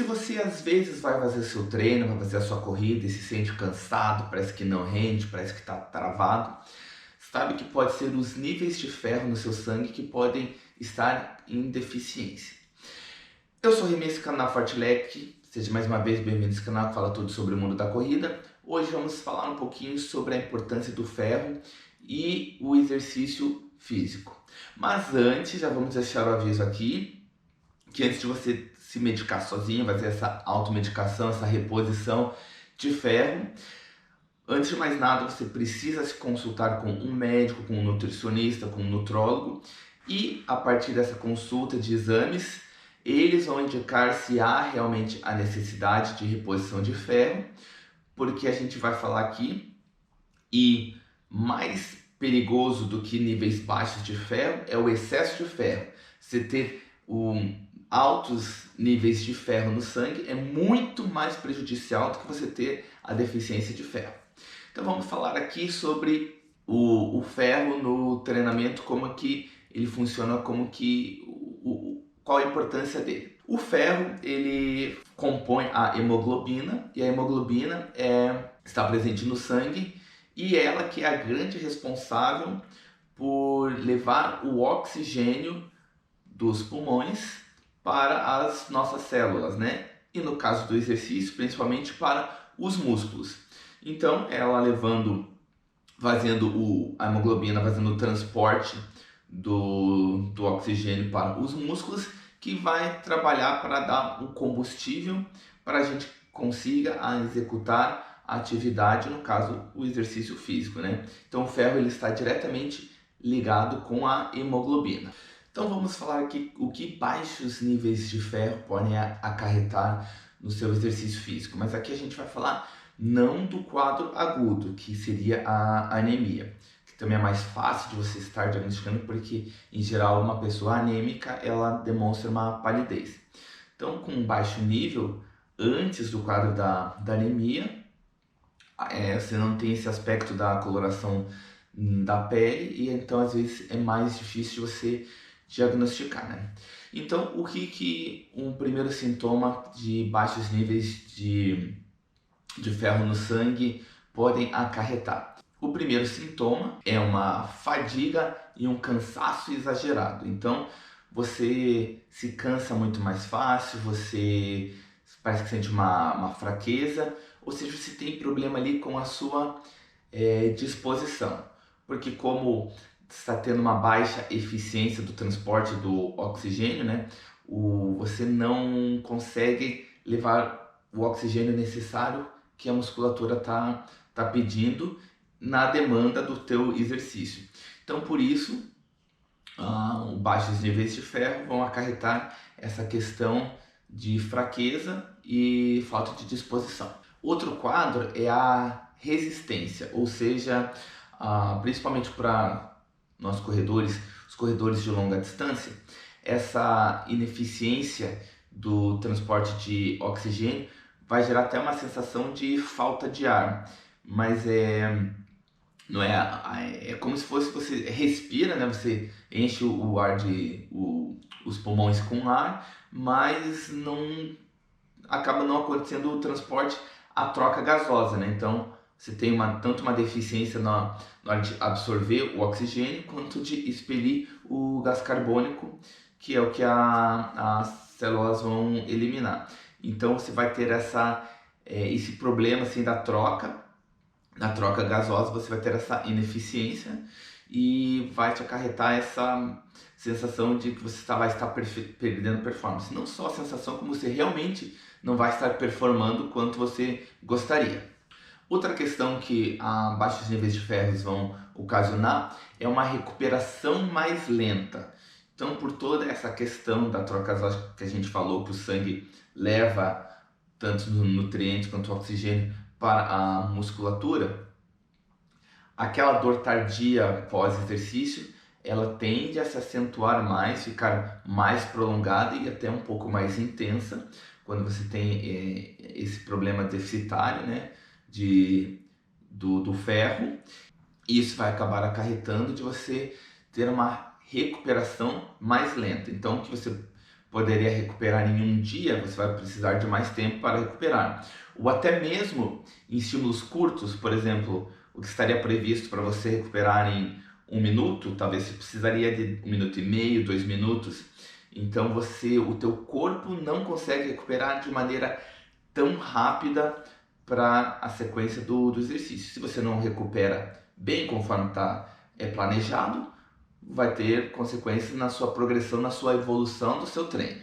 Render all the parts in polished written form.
Se você às vezes vai fazer seu treino, vai fazer a sua corrida e se sente cansado, parece que não rende, parece que está travado, sabe que pode ser os níveis de ferro no seu sangue que podem estar em deficiência. Eu sou o Remy, esse canal Fartlek, seja mais uma vez bem-vindo a esse canal que fala tudo sobre o mundo da corrida. Hoje vamos falar um pouquinho sobre a importância do ferro e o exercício físico. Mas antes, já vamos deixar o aviso aqui, que antes de você se medicar sozinho, fazer essa automedicação, essa reposição de ferro, antes de mais nada você precisa se consultar com um médico, com um nutricionista, com um nutrólogo, e a partir dessa consulta de exames, eles vão indicar se há realmente a necessidade de reposição de ferro, porque a gente vai falar aqui, e mais perigoso do que níveis baixos de ferro é o excesso de ferro. Você ter altos níveis de ferro no sangue é muito mais prejudicial do que você ter a deficiência de ferro. Então vamos falar aqui sobre o ferro no treinamento, como que ele funciona, qual a importância dele. O ferro, ele compõe a hemoglobina, e a hemoglobina está presente no sangue, e ela que é a grande responsável por levar o oxigênio dos pulmões para as nossas células, né? E no caso do exercício, principalmente para os músculos. Então, ela a hemoglobina, fazendo o transporte do oxigênio para os músculos, que vai trabalhar para dar um combustível para a gente consiga executar a atividade, no caso, o exercício físico, né? Então, o ferro ele está diretamente ligado com a hemoglobina. Então vamos falar aqui o que baixos níveis de ferro podem acarretar no seu exercício físico. Mas aqui a gente vai falar não do quadro agudo, que seria a anemia, que também é mais fácil de você estar diagnosticando, porque em geral uma pessoa anêmica ela demonstra uma palidez. Então com baixo nível, antes do quadro da anemia, você não tem esse aspecto da coloração da pele, e então às vezes é mais difícil de você diagnosticar, né? Então, o que um primeiro sintoma de baixos níveis de ferro no sangue podem acarretar? O primeiro sintoma é uma fadiga e um cansaço exagerado. Então, você se cansa muito mais fácil, você parece que sente uma fraqueza, ou seja, você tem problema ali com a sua disposição. Porque como está tendo uma baixa eficiência do transporte do oxigênio, né? Você não consegue levar o oxigênio necessário que a musculatura tá pedindo na demanda do teu exercício. Então, por isso, baixos níveis de ferro vão acarretar essa questão de fraqueza e falta de disposição. Outro quadro é a resistência, ou seja, principalmente para nós corredores, os corredores de longa distância, essa ineficiência do transporte de oxigênio vai gerar até uma sensação de falta de ar, mas não é como se fosse você respira, né? Você enche o ar os pulmões com ar, mas acaba não acontecendo o transporte, a troca gasosa, né? Então você tem tanto uma deficiência na hora de absorver o oxigênio, quanto de expelir o gás carbônico, que é o que as células vão eliminar. Então você vai ter esse problema assim, na troca gasosa, você vai ter essa ineficiência e vai te acarretar essa sensação de que você vai estar perdendo performance. Não só a sensação, como você realmente não vai estar performando quanto você gostaria. Outra questão que baixos níveis de ferros vão ocasionar é uma recuperação mais lenta. Então, por toda essa questão da troca gasosa que a gente falou, que o sangue leva tanto nutrientes quanto oxigênio para a musculatura, aquela dor tardia pós-exercício, ela tende a se acentuar mais, ficar mais prolongada e até um pouco mais intensa, quando você tem esse problema deficitário, né? Do ferro. Isso vai acabar acarretando de você ter uma recuperação mais lenta. Então, o que você poderia recuperar em um dia, você vai precisar de mais tempo para recuperar. Ou até mesmo em estímulos curtos, por exemplo, o que estaria previsto para você recuperar em 1 minuto, talvez você precisaria de 1 minuto e meio, 2 minutos. Então o teu corpo não consegue recuperar de maneira tão rápida para a sequência do exercício. Se você não recupera bem conforme está planejado, vai ter consequências na sua progressão, na sua evolução do seu treino.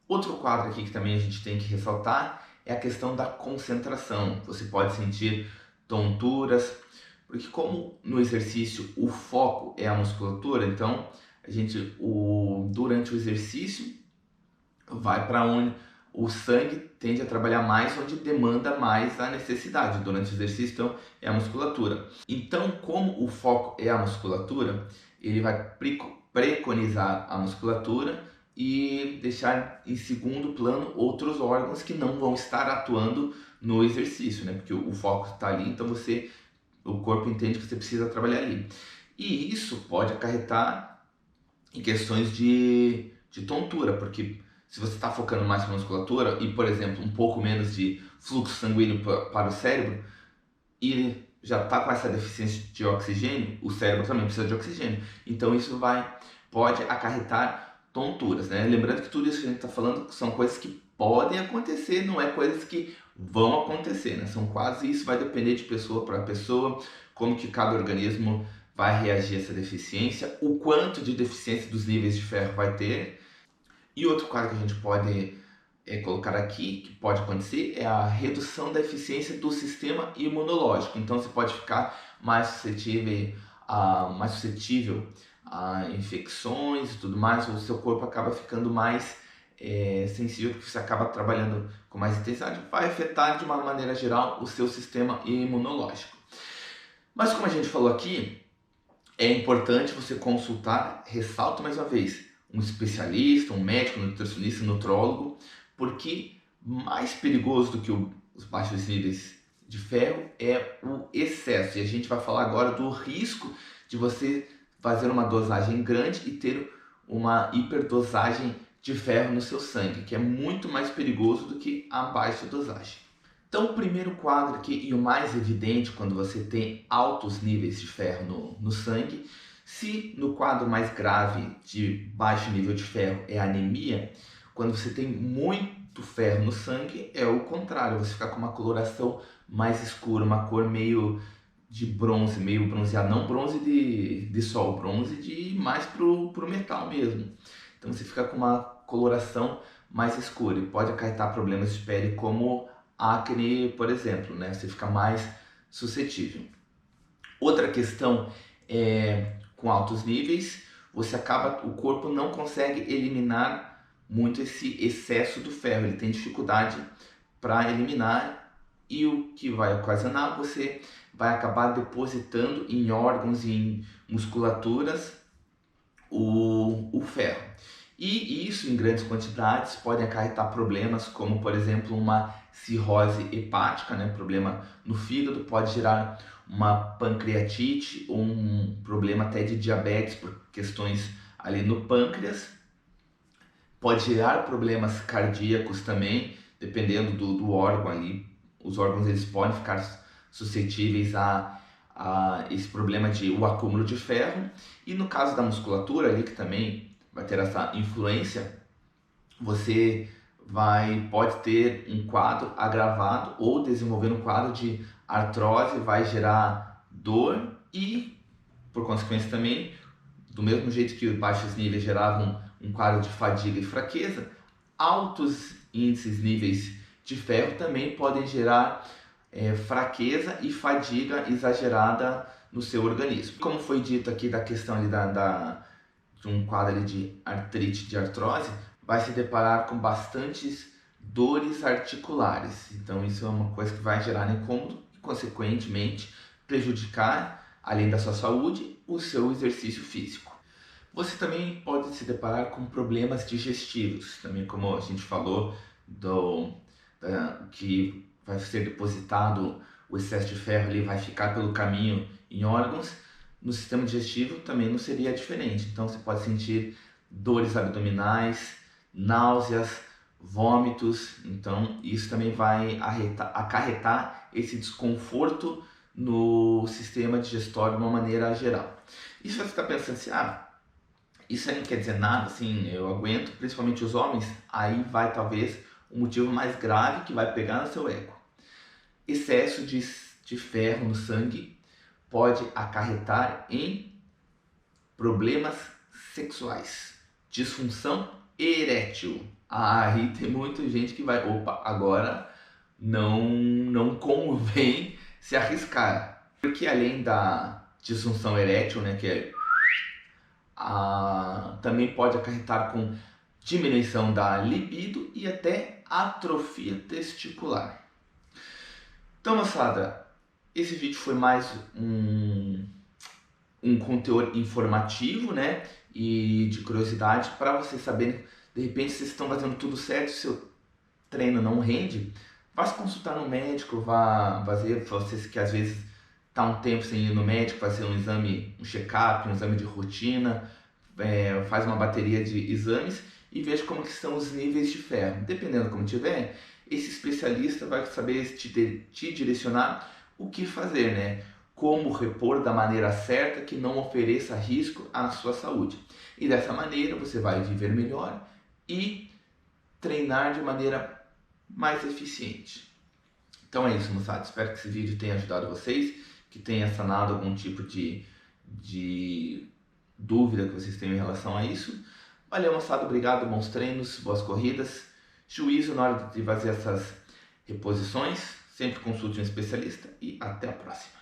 Outro quadro aqui que também a gente tem que ressaltar é a questão da concentração. Você pode sentir tonturas, porque como no exercício o foco é a musculatura, então durante o exercício vai para onde o sangue tende a trabalhar mais, onde demanda mais a necessidade. Durante o exercício, então, é a musculatura. Então, como o foco é a musculatura, ele vai preconizar a musculatura e deixar em segundo plano outros órgãos que não vão estar atuando no exercício, né? Porque o foco está ali, então o corpo entende que você precisa trabalhar ali. E isso pode acarretar em questões de tontura, porque se você está focando mais na musculatura e, por exemplo, um pouco menos de fluxo sanguíneo para o cérebro e já está com essa deficiência de oxigênio, o cérebro também precisa de oxigênio. Então isso pode acarretar tonturas, né? Lembrando que tudo isso que a gente está falando são coisas que podem acontecer, não é coisas que vão acontecer, né? São quase isso, vai depender de pessoa para pessoa, como que cada organismo vai reagir a essa deficiência, o quanto de deficiência dos níveis de ferro vai ter. E outro quadro que a gente pode colocar aqui, que pode acontecer, é a redução da eficiência do sistema imunológico. Então você pode ficar mais suscetível a infecções e tudo mais, o seu corpo acaba ficando mais sensível, porque você acaba trabalhando com mais intensidade, vai afetar de uma maneira geral o seu sistema imunológico. Mas como a gente falou aqui, é importante você consultar, ressalto mais uma vez, um especialista, um médico, um nutricionista, um nutrólogo, porque mais perigoso do que os baixos níveis de ferro é o excesso. E a gente vai falar agora do risco de você fazer uma dosagem grande e ter uma hiperdosagem de ferro no seu sangue, que é muito mais perigoso do que a baixa dosagem. Então, o primeiro quadro aqui, e o mais evidente quando você tem altos níveis de ferro no sangue, se no quadro mais grave de baixo nível de ferro é a anemia, quando você tem muito ferro no sangue, é o contrário, você fica com uma coloração mais escura, uma cor meio de bronze, meio bronzeado, não bronze de sol, bronze de mais pro metal mesmo. Então você fica com uma coloração mais escura e pode acarretar problemas de pele como acne, por exemplo, né? Você fica mais suscetível. Outra questão é com altos níveis, o corpo não consegue eliminar muito esse excesso do ferro, ele tem dificuldade para eliminar e o que vai ocasionar, você vai acabar depositando em órgãos e em musculaturas o ferro. E isso em grandes quantidades pode acarretar problemas como, por exemplo, uma cirrose hepática, né? Problema no fígado, pode gerar uma pancreatite ou um problema até de diabetes por questões ali no pâncreas. Pode gerar problemas cardíacos também, dependendo do órgão ali. Os órgãos eles podem ficar suscetíveis a esse problema de o acúmulo de ferro. E no caso da musculatura ali, que também vai ter essa influência, você pode ter um quadro agravado ou desenvolver um quadro de artrose, vai gerar dor e, por consequência também, do mesmo jeito que os baixos níveis geravam um quadro de fadiga e fraqueza, altos índices níveis de ferro também podem gerar fraqueza e fadiga exagerada no seu organismo. Como foi dito aqui da questão ali de um quadro ali de artrite, de artrose, vai se deparar com bastantes dores articulares. Então isso é uma coisa que vai gerar incômodo e, consequentemente, prejudicar, além da sua saúde, o seu exercício físico. Você também pode se deparar com problemas digestivos, também como a gente falou, que vai ser depositado o excesso de ferro, ele vai ficar pelo caminho em órgãos. No sistema digestivo também não seria diferente, então você pode sentir dores abdominais, náuseas, vômitos. Então isso também vai acarretar esse desconforto no sistema digestório de uma maneira geral. E se você está pensando assim, isso aí não quer dizer nada, assim, eu aguento, principalmente os homens, aí vai talvez um motivo mais grave que vai pegar no seu ego. Excesso de ferro no sangue pode acarretar em problemas sexuais, disfunção erétil. Aí tem muita gente que vai, opa, agora não convém se arriscar. Porque além da disfunção erétil, né, que é também pode acarretar com diminuição da libido e até atrofia testicular. Então, moçada, esse vídeo foi mais um conteúdo informativo, né, e de curiosidade para vocês saberem, de repente, se vocês estão fazendo tudo certo, se o treino não rende, vá se consultar no médico, vá fazer, vocês que às vezes tá um tempo sem ir no médico, fazer um exame, um check-up, um exame de rotina, faz uma bateria de exames e veja como que estão os níveis de ferro. Dependendo como tiver, esse especialista vai saber te direcionar o que fazer, né? Como repor da maneira certa que não ofereça risco à sua saúde. E dessa maneira você vai viver melhor e treinar de maneira mais eficiente. Então é isso, moçada. Espero que esse vídeo tenha ajudado vocês, que tenha sanado algum tipo de dúvida que vocês tenham em relação a isso. Valeu, moçada. Obrigado. Bons treinos, boas corridas. Juízo na hora de fazer essas reposições. Sempre consulte um especialista e até a próxima.